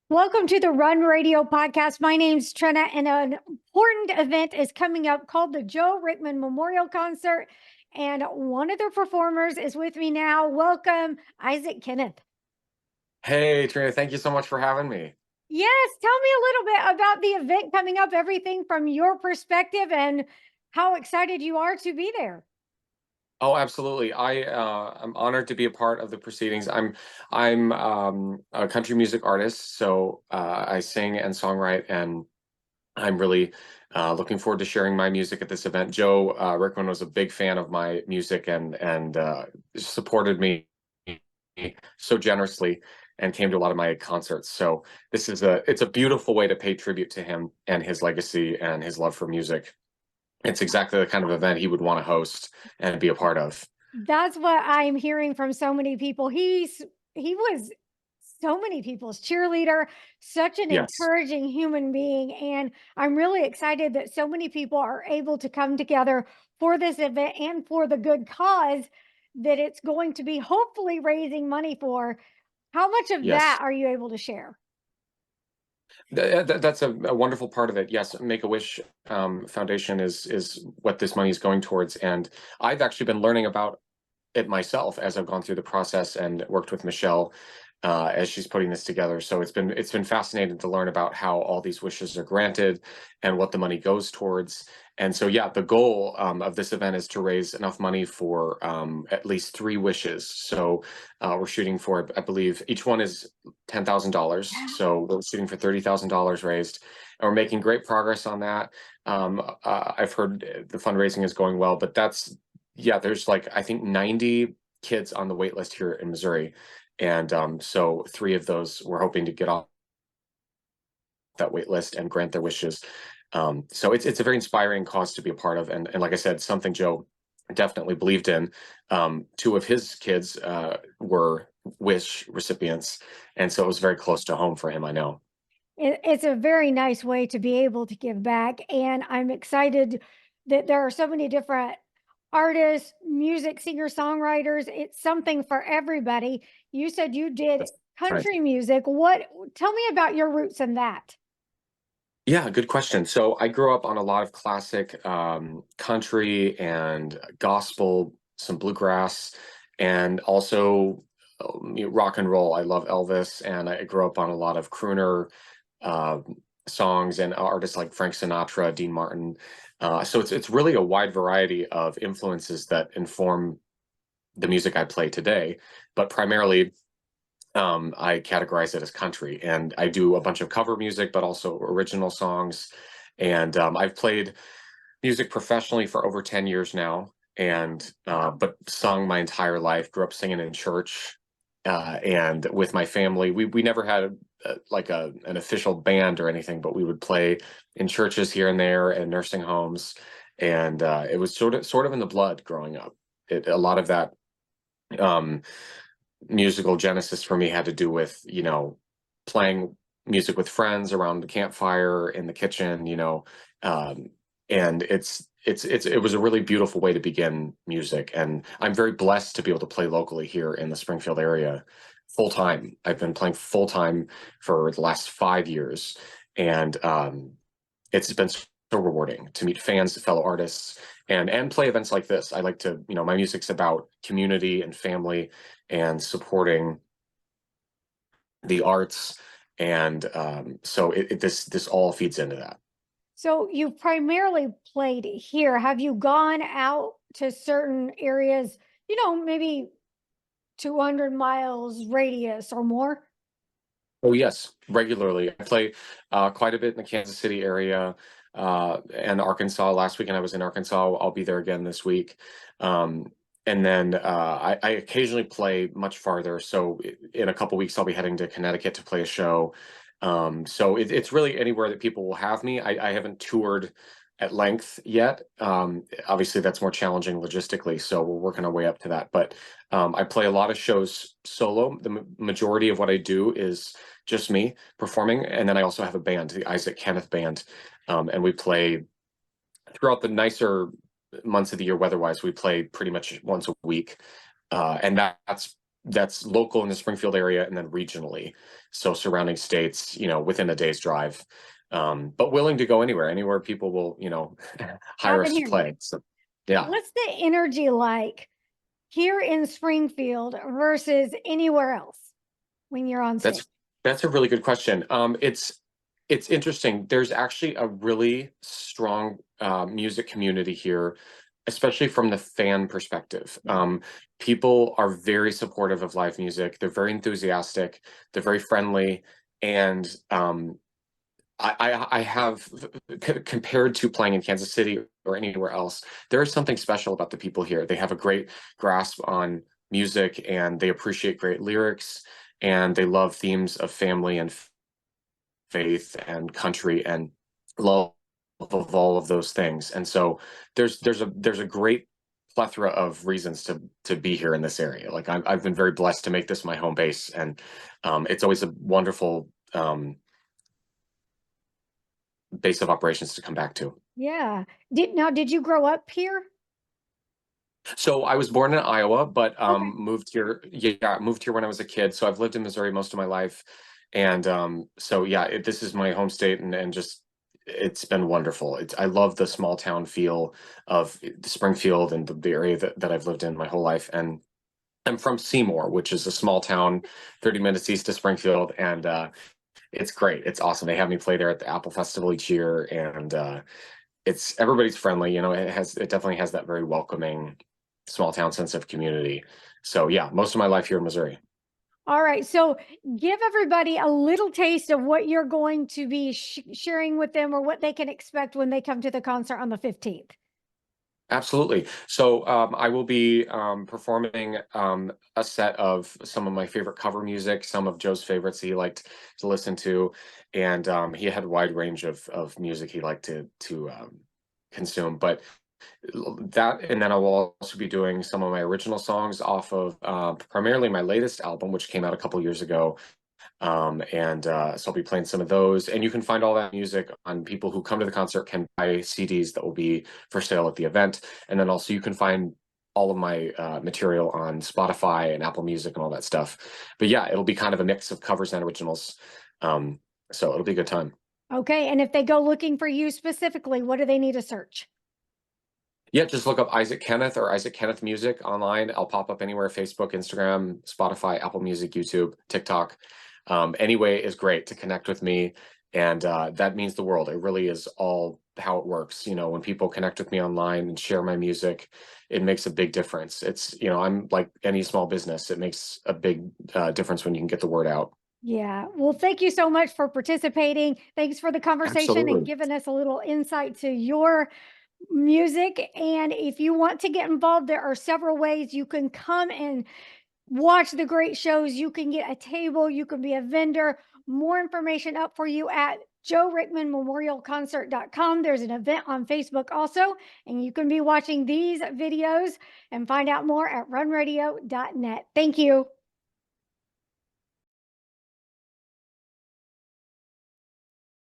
Welcome to the Run Radio podcast. My name's Trina, and an important event is coming up called the Joe Rickman Memorial Concert. And one of the performers is with me now. Welcome, Isaac Kenneth. Hey, Trina, thank you so much for having me. Yes, tell me a little bit about the event coming up, everything from your perspective and how excited you are to be there. Oh, absolutely. I'm honored to be a part of the proceedings. I'm a country music artist, so I sing and songwrite, and I'm really looking forward to sharing my music at this event. Joe Rickman was a big fan of my music and supported me so generously and came to a lot of my concerts. So it's a beautiful way to pay tribute to him and his legacy and his love for music. It's exactly the kind of event he would want to host and be a part of. That's what I'm hearing from so many people. He was so many people's cheerleader, such an Yes. encouraging human being. And I'm really excited that so many people are able to come together for this event and for the good cause that it's going to be hopefully raising money for. How much of that Yes. are you able to share? That's a wonderful part of it. Yes, Make-A-Wish Foundation is what this money is going towards. And I've actually been learning about it myself as I've gone through the process and worked with Michelle as she's putting this together. So it's been fascinating to learn about how all these wishes are granted and what the money goes towards. And so, yeah, the goal of this event is to raise enough money for at least 3 wishes. So we're shooting for, I believe, each one is $10,000. So we're shooting for $30,000 raised, and we're making great progress on that. I've heard the fundraising is going well, but yeah, there's like, I think 90 kids on the wait list here in Missouri. And so 3 of those we're hoping to get off that wait list and grant their wishes. So it's a very inspiring cause to be a part of. And like I said, something Joe definitely believed in. 2 of his kids were wish recipients. And so it was very close to home for him, I know. It's a very nice way to be able to give back. And I'm excited that there are so many different artists, music, singer, songwriters. It's something for everybody. You said you did That's right. country music. Tell me about your roots in that. Yeah, good question. So I grew up on a lot of classic country and gospel, some bluegrass, and also rock and roll. I love Elvis, and I grew up on a lot of crooner uh, songs and artists like Frank Sinatra, Dean Martin. So it's really a wide variety of influences that inform the music I play today, but primarily I categorize it as country, and I do a bunch of cover music, but also original songs. And I've played music professionally for over 10 years now, and but sung my entire life. Grew up singing in church, and with my family. We never had an official band or anything, but we would play in churches here and there and nursing homes, and it was sort of in the blood growing up. A lot of that. Um, Musical genesis for me had to do with, playing music with friends around the campfire in the kitchen, um, and it was a really beautiful way to begin music. And I'm very blessed to be able to play locally here in the Springfield area full time. I've been playing full time for the last 5 years, and it's been so rewarding to meet fans, fellow artists, and play events like this. I like to, my music's about community and family and supporting the arts, and so this all feeds into that. So you primarily played here. Have you gone out to certain areas, maybe 200 miles radius or more? Oh yes, regularly. I play quite a bit in the Kansas City area and Arkansas. Last weekend I was in Arkansas. I'll be there again this week. And then I occasionally play much farther. So in a couple weeks I'll be heading to Connecticut to play a show. So it's really anywhere that people will have me. I haven't toured at length yet. Obviously that's more challenging logistically, so we're working our way up to that. But I play a lot of shows solo. The majority of what I do is just me performing, and then I also have a band, the Isaac Kenneth band, and we play throughout the nicer months of the year. Weather-wise, we play pretty much once a week, and that's that's local in the Springfield area and then regionally. So surrounding states, within a day's drive. But willing to go anywhere people will, hire I've us been to hearing. play. So yeah, What's the energy like here in Springfield versus anywhere else when you're on stage? that's that's a really good question. It's interesting. There's actually a really strong music community here, especially from the fan perspective. People are very supportive of live music. They're very enthusiastic. They're very friendly, and I have compared to playing in Kansas City or anywhere else, there is something special about the people here. They have a great grasp on music and they appreciate great lyrics and they love themes of family and faith and country and love of all of those things. And so there's a great plethora of reasons to be here in this area. Like I've been very blessed to make this my home base, and it's always a wonderful base of operations to come back to. Yeah. Did you grow up here? So I was born in Iowa, but Okay. moved here. Yeah, moved here when I was a kid. So I've lived in Missouri most of my life, and so yeah, this is my home state, and just it's been wonderful. I love the small town feel of Springfield and the area that I've lived in my whole life. And I'm from Seymour, which is a small town 30 minutes east of Springfield, and it's great. It's awesome. They have me play there at the Apple Festival each year, and everybody's friendly. It definitely has that very welcoming small town sense of community. So yeah, most of my life here in Missouri. All right. So give everybody a little taste of what you're going to be sharing with them or what they can expect when they come to the concert on the 15th. Absolutely. So I will be performing a set of some of my favorite cover music, some of Joe's favorites he liked to listen to, and he had a wide range of music he liked to consume. But that, and then I will also be doing some of my original songs off of primarily my latest album, which came out a couple years ago. And so I'll be playing some of those, and you can find all that music on people who come to the concert can buy CDs that will be for sale at the event, and then also you can find all of my material on Spotify and Apple Music and all that stuff. But yeah, it'll be kind of a mix of covers and originals, so it'll be a good time. Okay. And if they go looking for you specifically, what do they need to search? Yeah, just look up Isaac Kenneth or Isaac Kenneth Music online. I'll pop up anywhere: Facebook, Instagram, Spotify, Apple Music, YouTube, TikTok. Any way is great to connect with me, and that means the world. It really is all how it works. When people connect with me online and share my music, it makes a big difference. I'm like any small business. It makes a big difference when you can get the word out. Yeah. Well, thank you so much for participating. Thanks for the conversation and Absolutely. giving us a little insight to your music. And if you want to get involved, there are several ways you can come and watch the great shows. You can get a table, you can be a vendor. More information up for you at Joe Rickman Memorial Concert.com. There's an event on Facebook also, and you can be watching these videos and find out more at runradio.net. Thank you.